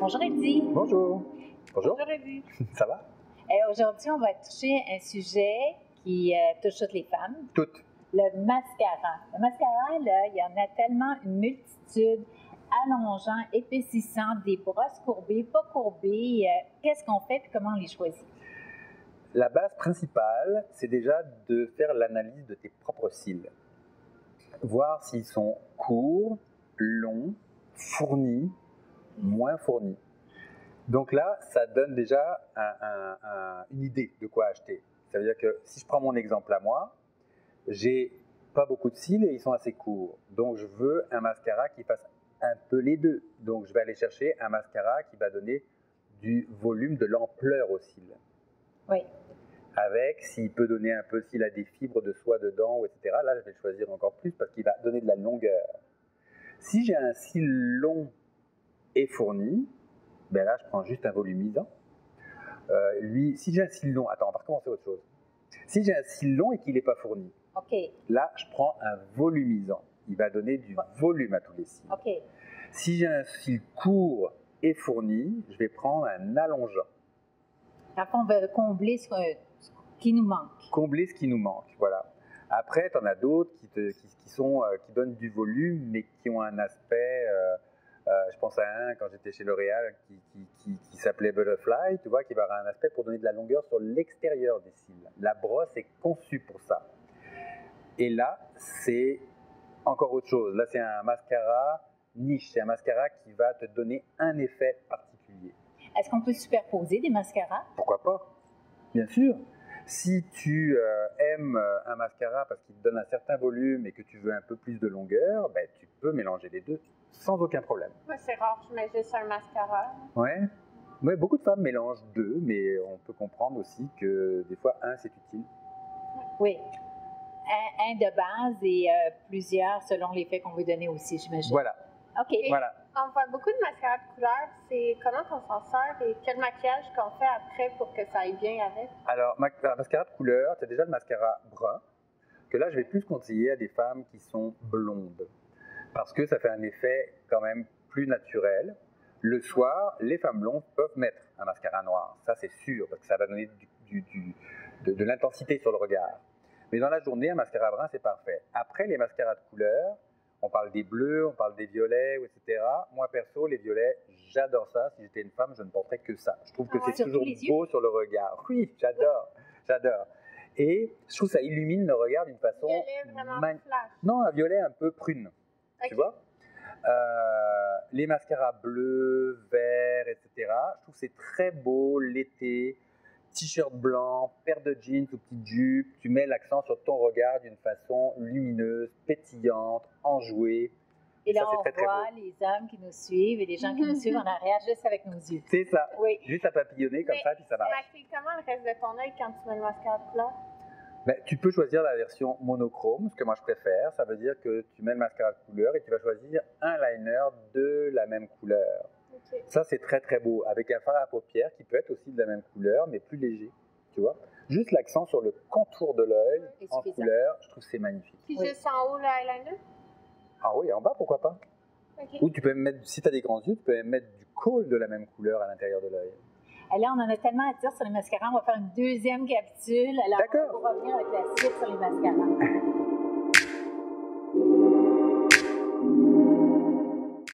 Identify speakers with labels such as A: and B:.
A: Bonjour Eddie.
B: Bonjour. Bonjour.
A: Bonjour Eddie.
B: Ça va?
A: Aujourd'hui, on va toucher un sujet qui touche toutes les femmes.
B: Toutes.
A: Le mascara. Le mascara, là, il y en a tellement une multitude, allongeant, épaississant, des brosses courbées, pas courbées. Qu'est-ce qu'on fait et comment on les choisit?
B: La base principale, c'est déjà de faire l'analyse de tes propres cils. Voir s'ils sont courts, longs, fournis, moins fournis. Donc là, ça donne déjà une idée de quoi acheter. Ça veut dire que si je prends mon exemple à moi, j'ai pas beaucoup de cils et ils sont assez courts. Donc je veux un mascara qui fasse un peu les deux. Donc je vais aller chercher un mascara qui va donner du volume, de l'ampleur aux cils.
A: Oui.
B: Avec, s'il peut donner un peu, s'il a des fibres de soie dedans, etc. Là, je vais le choisir encore plus parce qu'il va donner de la longueur. Si j'ai un cil long et fourni, ben là, je prends juste un volumisant. Si j'ai un cil long, attends, on va recommencer autre chose. Si j'ai un cil long et qu'il n'est pas fourni,
A: OK.
B: là, je prends un volumisant. Il va donner du volume à tous les cils.
A: OK.
B: Si j'ai un cil court et fourni, je vais prendre un allongeant.
A: Après, on va combler ce qui nous manque.
B: Combler ce qui nous manque, voilà. Après, tu en as d'autres qui donnent du volume, mais qui ont un aspect, je pense à un quand j'étais chez L'Oréal, qui s'appelait Butterfly, tu vois, qui va avoir un aspect pour donner de la longueur sur l'extérieur des cils. La brosse est conçue pour ça. Et là, c'est encore autre chose. Là, c'est un mascara niche, c'est un mascara qui va te donner un effet particulier.
A: Est-ce qu'on peut superposer des mascaras?
B: Pourquoi pas? Bien sûr. Si tu aimes un mascara parce qu'il te donne un certain volume et que tu veux un peu plus de longueur, ben, tu peux mélanger les deux sans aucun problème.
C: Moi, c'est rare, je mets juste un mascara.
B: Ouais. Ouais, beaucoup de femmes mélangent deux, mais on peut comprendre aussi que des fois, un, c'est utile.
A: Oui. Un de base et plusieurs selon l'effet qu'on veut donner aussi, j'imagine.
B: Voilà.
A: OK.
C: Et
B: Voilà.
C: on voit beaucoup de mascara de couleur. C'est comment qu'on s'en sert et quel maquillage qu'on fait après pour que ça aille bien avec?
B: Alors, mascara de couleur, tu as déjà le mascara brun, que là, je vais plus conseiller à des femmes qui sont blondes, parce que ça fait un effet quand même plus naturel. Le soir, les femmes blondes peuvent mettre un mascara noir, ça c'est sûr, parce que ça va donner de l'intensité sur le regard. Mais dans la journée, un mascara brun, c'est parfait. Après, les mascaras de couleur, on parle des bleus, on parle des violets, etc. Moi, perso, les violets, j'adore ça. Si j'étais une femme, je ne porterais que ça. Je trouve que c'est toujours beau sur le regard. Oui, j'adore. Et je trouve que ça illumine le regard d'une façon...
C: Violet vraiment flash.
B: Non, un violet un peu prune,
C: Okay.
B: tu vois. Les mascaras bleus, verts, etc. Je trouve que c'est très beau l'été. T-shirt blanc, paire de jeans ou petite jupe, tu mets l'accent sur ton regard d'une façon lumineuse, pétillante, enjouée.
A: Et là,
B: ça,
A: on voit les hommes qui nous suivent et les gens qui nous suivent en arrière juste avec nos yeux.
B: C'est ça.
A: Oui.
B: Juste à papillonner comme ça, puis ça marche.
C: Tu maquilles comment le reste de ton œil quand tu mets le mascara de couleur?
B: Ben, tu peux choisir la version monochrome, ce que moi je préfère. Ça veut dire que tu mets le mascara de couleur et tu vas choisir un liner de la même couleur.
C: Okay.
B: Ça, c'est très très beau, avec un fard à paupières qui peut être aussi de la même couleur, mais plus léger, tu vois. Juste l'accent sur le contour de l'œil en couleur, je trouve que c'est magnifique.
C: Puis juste en haut, le eyeliner?
B: Ah oui, en bas, pourquoi pas.
C: Okay.
B: Ou tu peux même mettre, si tu as des grands yeux, tu peux même mettre du col de la même couleur à l'intérieur de l'œil.
A: Et là, on en a tellement à dire sur les mascaras, on va faire une deuxième capsule. Alors,
B: D'accord.
A: on va revenir avec la suite sur les mascaras.